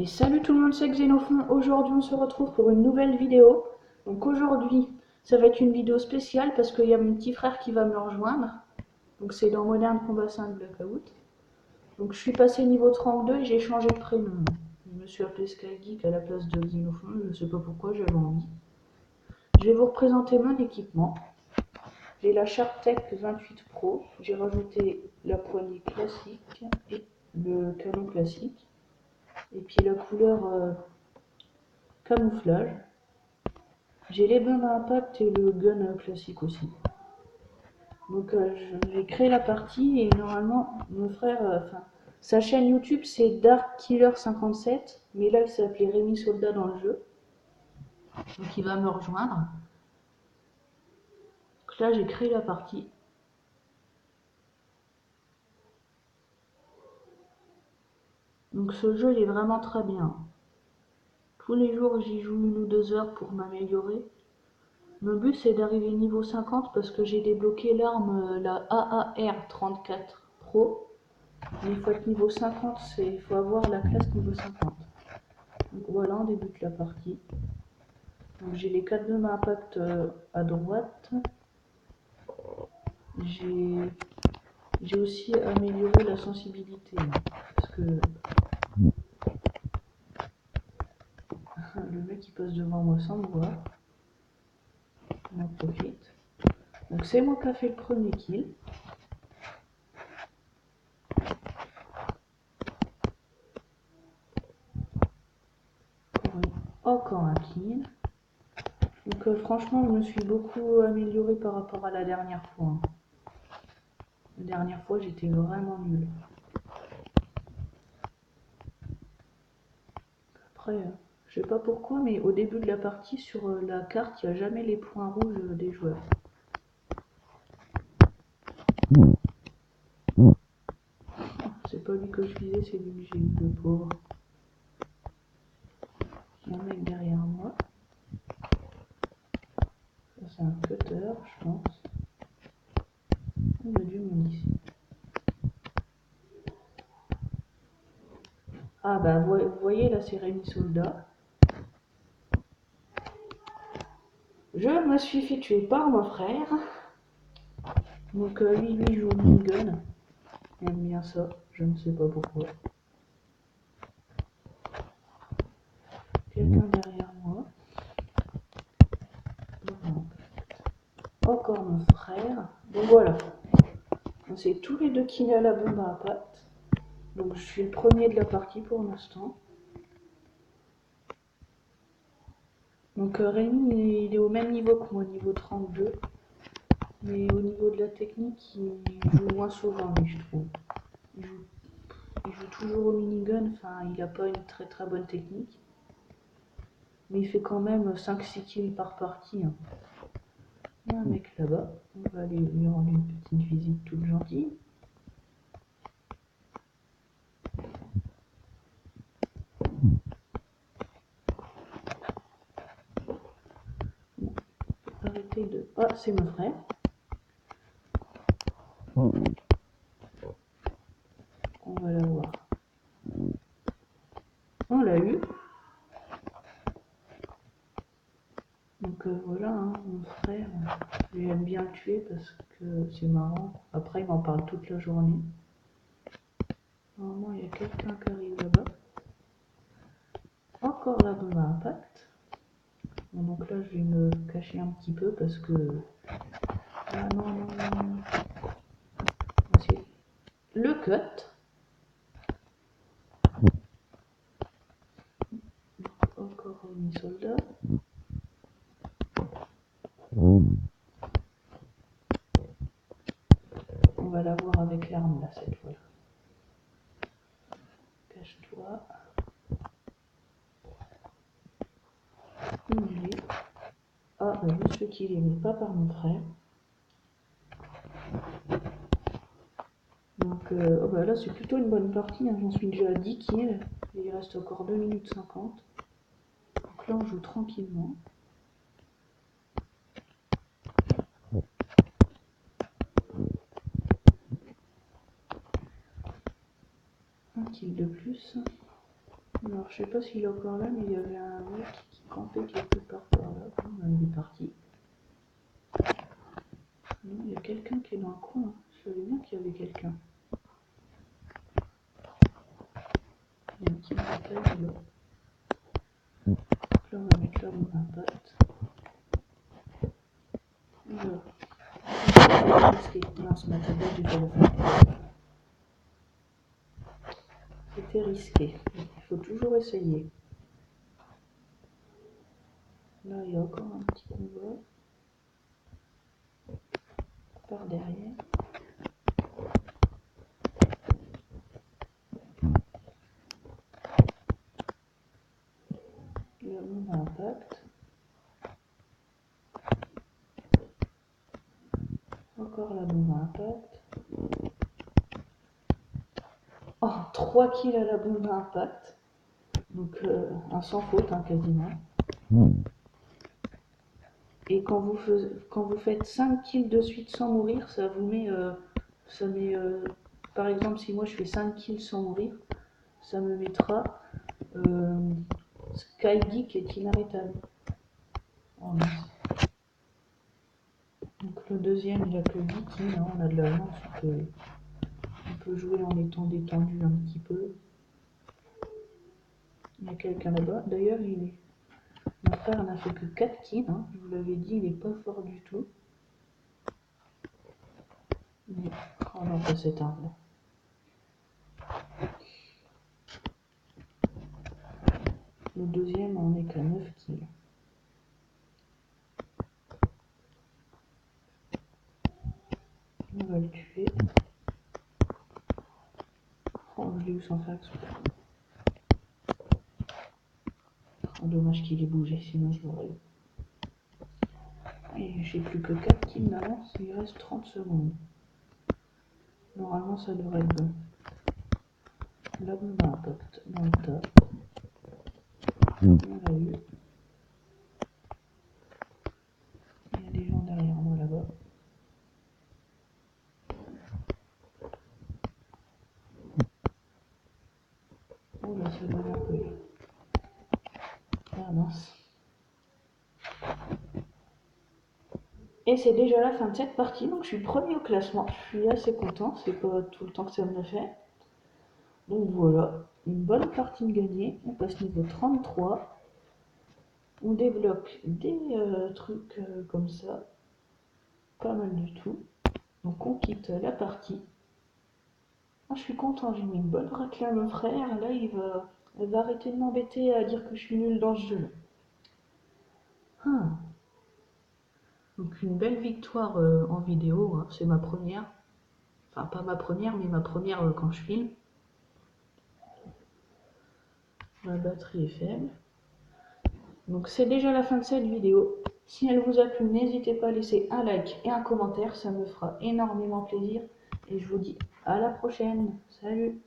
Et salut tout le monde, c'est Xénophon. Aujourd'hui on se retrouve pour une nouvelle vidéo. Donc aujourd'hui ça va être une vidéo spéciale parce qu'il y a mon petit frère qui va me rejoindre. Donc c'est dans Modern Combat 5 Blackout. Donc je suis passé niveau 32 et j'ai changé de prénom. Je me suis appelé Skygeek à la place de Xénophon, je ne sais pas pourquoi, j'avais envie. Je vais vous représenter mon équipement. J'ai la Sharptech 28 Pro, j'ai rajouté la poignée classique et le canon classique. Et puis la couleur camouflage. J'ai les bombes à impact et le gun classique aussi. Donc j'ai créé la partie et normalement mon frère, sa chaîne YouTube c'est Dark Killer 57, mais là il s'appelait Rémi Soldat dans le jeu. Donc il va me rejoindre. Donc là j'ai créé la partie. Donc ce jeu il est vraiment très bien. Tous les jours j'y joue 1 ou 2 heures pour m'améliorer. Mon but c'est d'arriver niveau 50 parce que j'ai débloqué l'arme, la AAR-34 Pro. Mais il faut être niveau 50, il faut avoir la classe niveau 50. Donc voilà, on débute la partie. Donc j'ai les 4 bombes à impact à droite. J'ai aussi amélioré la sensibilité. Parce que le mec qui passe devant moi sans me voir. On en profite. Donc c'est moi qui a fait le premier kill. Encore un kill. Donc franchement je me suis beaucoup amélioré par rapport à la dernière fois. La dernière fois j'étais vraiment nulle. Après je sais pas pourquoi mais au début de la partie sur la carte il n'y a jamais les points rouges des joueurs. C'est pas lui que je visais, c'est lui que j'ai eu, le pauvre. Il y a un mec derrière moi. Ça c'est un cutter je pense. Il y a du monde ici. Ah bah vous voyez là c'est Rémi Soldat. Je me suis fait tuer par mon frère. Donc lui joue au minigun. Il aime bien ça, je ne sais pas pourquoi. Quelqu'un derrière moi. Encore mon frère. Donc voilà. On s'est tous les deux killés à la bombe à impact. Donc je suis le premier de la partie pour l'instant. Donc Rémi il est au même niveau que moi, niveau 32. Mais au niveau de la technique, il joue moins souvent, lui, je trouve. Il joue toujours au minigun, enfin, il n'a pas une très très bonne technique. Mais il fait quand même 5-6 kills par partie. Hein. Il y a un mec là-bas, on va aller lui rendre une petite visite toute gentille. Arrêtez de... Ah, c'est mon frère. On va la voir. On l'a eu. Donc voilà, hein, mon frère, j'aime bien le tuer parce que c'est marrant. Après, il m'en parle toute la journée. Normalement, il y a quelqu'un qui arrive là-bas. Encore la bombe à impact. Bon, donc là, je vais me cacher un petit peu parce que... Ah non, non, non. C'est le cut. Encore une soldat. On va la voir avec l'arme là cette fois. Cache-toi. Ah, bah, juste le kill est mis pas par mon frère. Donc oh bah là c'est plutôt une bonne partie, hein. J'en suis déjà à 10 kills. Et il reste encore 2 minutes 50. Donc là on joue tranquillement. Un kill de plus. Alors je sais pas s'il est encore là, mais il y avait un mec qui campait quelque part par là. Il est parti. Non, il y a quelqu'un qui est dans le coin. Je savais bien qu'il y avait quelqu'un. Il y a un petit blocage là. Là, on va mettre là mon impact. Alors, risqué. Mince, ma tablette, j'ai pas le faire. C'était risqué. Il faut toujours essayer. Là, il y a encore un petit convoi par derrière. Là, mon impact. Encore la bombe à impact. Oh, 3 kills à la bombe à impact. Donc un sans faute hein, quasiment. Et quand vous faites 5 kills de suite sans mourir, ça vous met... par exemple, si moi je fais 5 kills sans mourir, ça me mettra Sky Geek est inarrêtable. Oh, donc le deuxième, il a que 10 kills, hein, on a de l'avance, on peut jouer en étant détendu un petit peu. Il y a quelqu'un là-bas, d'ailleurs mon frère n'a fait que 4 kills, hein. Je vous l'avais dit, il n'est pas fort du tout. Mais... oh non, pas cette arme. Le deuxième en est qu'à 9 kills. On va le tuer. Oh, je l'ai eu sans faire exprès. Oh, dommage qu'il ait bougé, sinon je l'aurais eu. Et j'ai plus que 4 kills d'avance, il reste 30 secondes. Normalement ça devrait être bon. Là, on a un impact dans le tas. On l'a eu. Il y a des gens derrière moi là-bas. Oh là, ça va un peu. Ah mince. Et c'est déjà la fin de cette partie, donc je suis premier au classement. Je suis assez content, c'est pas tout le temps que ça me le fait. Donc voilà, une bonne partie de gagnée. On passe niveau 33. On débloque des trucs comme ça. Pas mal du tout. Donc on quitte la partie. Ah, je suis content, j'ai mis une bonne raclée à mon frère. Là, il va arrêter de m'embêter à dire que je suis nulle dans ce jeu. Ah. Donc une belle victoire en vidéo, hein. C'est ma première. Enfin, pas ma première, mais ma première quand je filme. La batterie est faible. Donc c'est déjà la fin de cette vidéo. Si elle vous a plu, n'hésitez pas à laisser un like et un commentaire, ça me fera énormément plaisir. Et je vous dis à la prochaine. Salut!